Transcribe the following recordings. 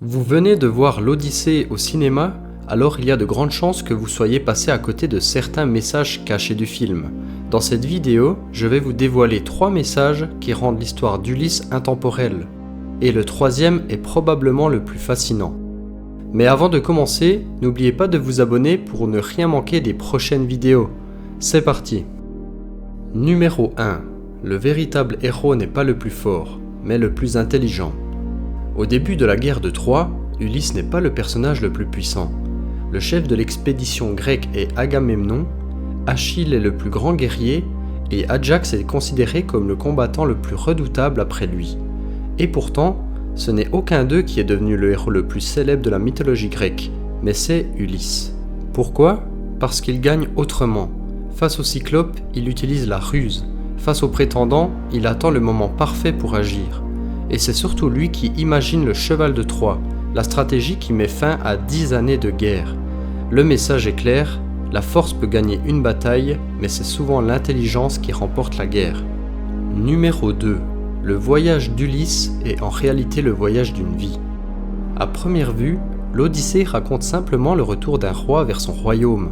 Vous venez de voir l'Odyssée au cinéma, alors il y a de grandes chances que vous soyez passé à côté de certains messages cachés du film. Dans cette vidéo, je vais vous dévoiler 3 messages qui rendent l'histoire d'Ulysse intemporelle. Et le troisième est probablement le plus fascinant. Mais avant de commencer, n'oubliez pas de vous abonner pour ne rien manquer des prochaines vidéos. C'est parti. Numéro 1. Le véritable héros n'est pas le plus fort, mais le plus intelligent. Au début de la guerre de Troie, Ulysse n'est pas le personnage le plus puissant. Le chef de l'expédition grecque est Agamemnon, Achille est le plus grand guerrier, et Ajax est considéré comme le combattant le plus redoutable après lui. Et pourtant, ce n'est aucun d'eux qui est devenu le héros le plus célèbre de la mythologie grecque, mais c'est Ulysse. Pourquoi ? Parce qu'il gagne autrement. Face au Cyclope, il utilise la ruse. Face au prétendant, il attend le moment parfait pour agir. Et c'est surtout lui qui imagine le cheval de Troie, la stratégie qui met fin à 10 années de guerre. Le message est clair, la force peut gagner une bataille, mais c'est souvent l'intelligence qui remporte la guerre. Numéro 2. Le voyage d'Ulysse est en réalité le voyage d'une vie. À première vue, l'Odyssée raconte simplement le retour d'un roi vers son royaume.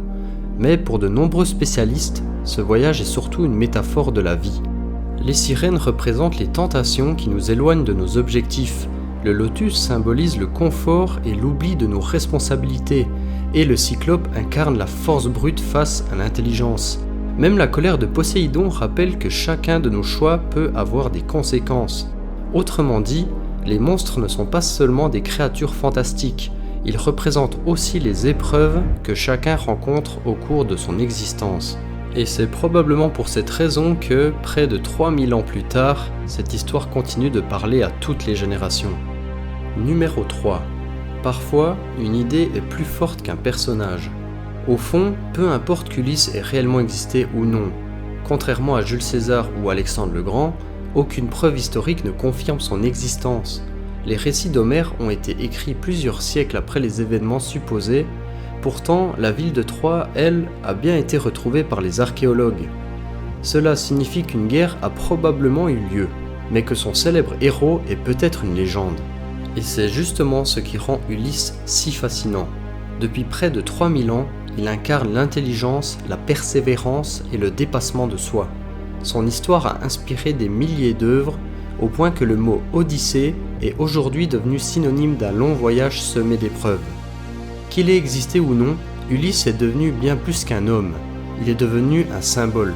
Mais pour de nombreux spécialistes, ce voyage est surtout une métaphore de la vie. Les sirènes représentent les tentations qui nous éloignent de nos objectifs. Le lotus symbolise le confort et l'oubli de nos responsabilités. Et le cyclope incarne la force brute face à l'intelligence. Même la colère de Poséidon rappelle que chacun de nos choix peut avoir des conséquences. Autrement dit, les monstres ne sont pas seulement des créatures fantastiques, ils représentent aussi les épreuves que chacun rencontre au cours de son existence. Et c'est probablement pour cette raison que, près de 3000 ans plus tard, cette histoire continue de parler à toutes les générations. Numéro 3. Parfois, une idée est plus forte qu'un personnage. Au fond, peu importe qu'Ulysse ait réellement existé ou non. Contrairement à Jules César ou Alexandre le Grand, aucune preuve historique ne confirme son existence. Les récits d'Homère ont été écrits plusieurs siècles après les événements supposés. Pourtant, la ville de Troie, elle, a bien été retrouvée par les archéologues. Cela signifie qu'une guerre a probablement eu lieu, mais que son célèbre héros est peut-être une légende. Et c'est justement ce qui rend Ulysse si fascinant. Depuis près de 3000 ans, il incarne l'intelligence, la persévérance et le dépassement de soi. Son histoire a inspiré des milliers d'œuvres, au point que le mot Odyssée est aujourd'hui devenu synonyme d'un long voyage semé d'épreuves. Qu'il ait existé ou non, Ulysse est devenu bien plus qu'un homme, il est devenu un symbole.